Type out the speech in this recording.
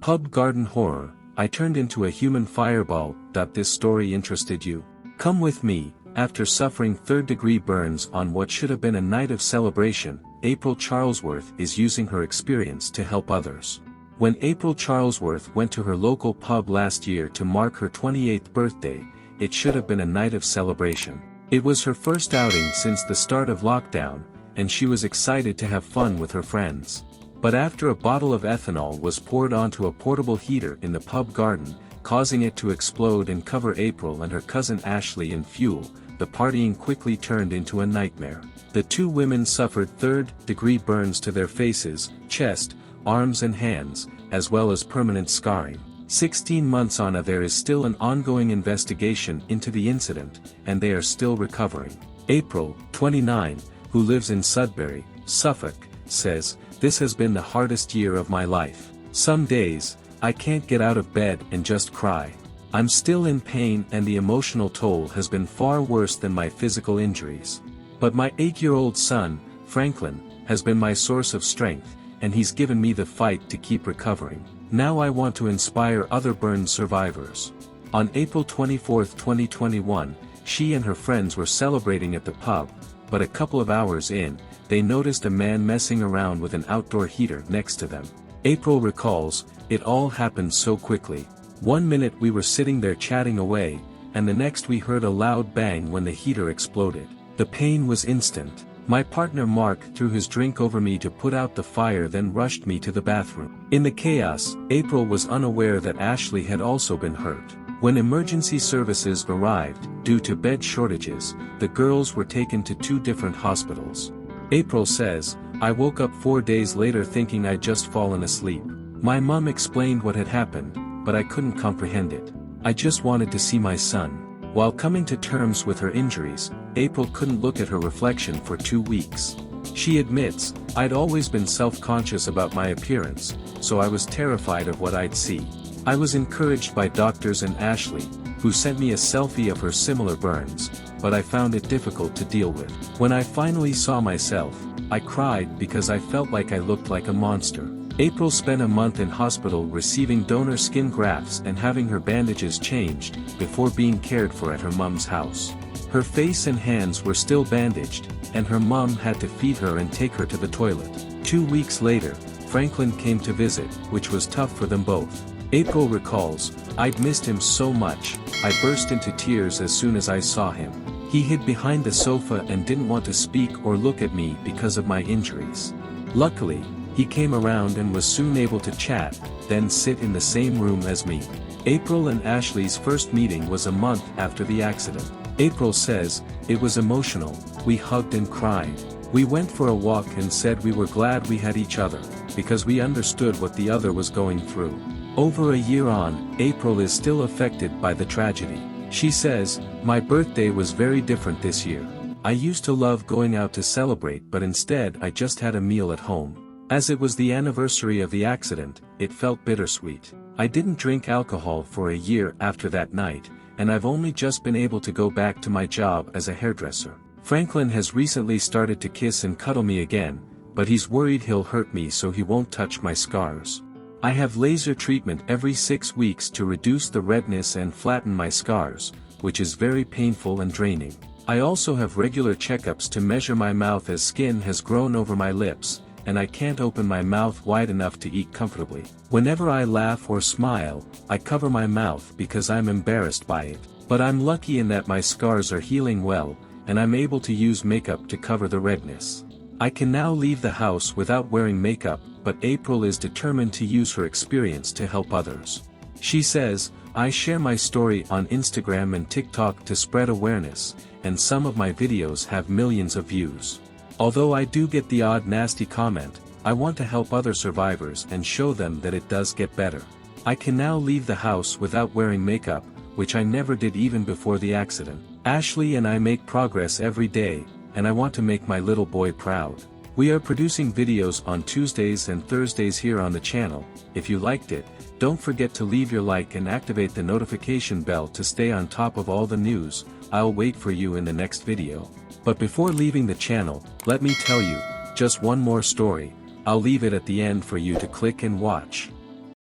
Pub garden horror, I turned into a human fireball. This story interested you? Come with me. After suffering third-degree burns on what should have been a night of celebration, April Charlesworth is using her experience to help others. When April Charlesworth went to her local pub last year to mark her 28th birthday, it should have been a night of celebration. It was her first outing since the start of lockdown, and she was excited to have fun with her friends. But after a bottle of ethanol was poured onto a portable heater in the pub garden, causing it to explode and cover April and her cousin Ashleigh in fuel, the partying quickly turned into a nightmare. The two women suffered third-degree burns to their faces, chest, arms and hands, as well as permanent scarring. 16 months on, there is still an ongoing investigation into the incident, and they are still recovering. April, 29, who lives in Sudbury, Suffolk, says, "This has been the hardest year of my life. Some days, I can't get out of bed and just cry. I'm still in pain and the emotional toll has been far worse than my physical injuries. But my 8-year-old son, Franklin, has been my source of strength, and he's given me the fight to keep recovering. Now I want to inspire other burn survivors." On April 24, 2021, she and her friends were celebrating at the pub, but a couple of hours in, they noticed a man messing around with an outdoor heater next to them. April recalls, "It all happened so quickly. One minute we were sitting there chatting away, and the next we heard a loud bang when the heater exploded. The pain was instant. My partner Mark threw his drink over me to put out the fire, then rushed me to the bathroom." In the chaos, April was unaware that Ashleigh had also been hurt. When emergency services arrived, due to bed shortages, the girls were taken to 2 different hospitals. April says, "I woke up 4 days later thinking I'd just fallen asleep. My mom explained what had happened, but I couldn't comprehend it. I just wanted to see my son." While coming to terms with her injuries, April couldn't look at her reflection for 2 weeks. She admits, "I'd always been self-conscious about my appearance, so I was terrified of what I'd see. I was encouraged by doctors and Ashleigh, who sent me a selfie of her similar burns, but I found it difficult to deal with. When I finally saw myself, I cried because I felt like I looked like a monster." April spent a month in hospital receiving donor skin grafts and having her bandages changed, before being cared for at her mom's house. Her face and hands were still bandaged, and her mom had to feed her and take her to the toilet. 2 weeks later, Franklin came to visit, which was tough for them both. April recalls, "I'd missed him so much, I burst into tears as soon as I saw him. He hid behind the sofa and didn't want to speak or look at me because of my injuries. Luckily, he came around and was soon able to chat, then sit in the same room as me." April and Ashleigh's first meeting was a month after the accident. April says, "It was emotional, we hugged and cried. We went for a walk and said we were glad we had each other, because we understood what the other was going through." Over a year on, April is still affected by the tragedy. She says, "My birthday was very different this year. I used to love going out to celebrate, but instead I just had a meal at home. As it was the anniversary of the accident, it felt bittersweet. I didn't drink alcohol for a year after that night, and I've only just been able to go back to my job as a hairdresser. Franklin has recently started to kiss and cuddle me again, but he's worried he'll hurt me, so he won't touch my scars. I have laser treatment every 6 weeks to reduce the redness and flatten my scars, which is very painful and draining. I also have regular checkups to measure my mouth as skin has grown over my lips, and I can't open my mouth wide enough to eat comfortably. Whenever I laugh or smile, I cover my mouth because I'm embarrassed by it. But I'm lucky in that my scars are healing well, and I'm able to use makeup to cover the redness. I can now leave the house without wearing makeup, but April is determined to use her experience to help others. She says, "I share my story on Instagram and TikTok to spread awareness, and some of my videos have millions of views. Although I do get the odd nasty comment, I want to help other survivors and show them that it does get better. I can now leave the house without wearing makeup, which I never did even before the accident. Ashleigh and I make progress every day, and I want to make my little boy proud. We are producing videos on Tuesdays and Thursdays here on the channel. If you liked it, don't forget to leave your like and activate the notification bell to stay on top of all the news. I'll wait for you in the next video. But before leaving the channel, let me tell you, just one more story. I'll leave it at the end for you to click and watch."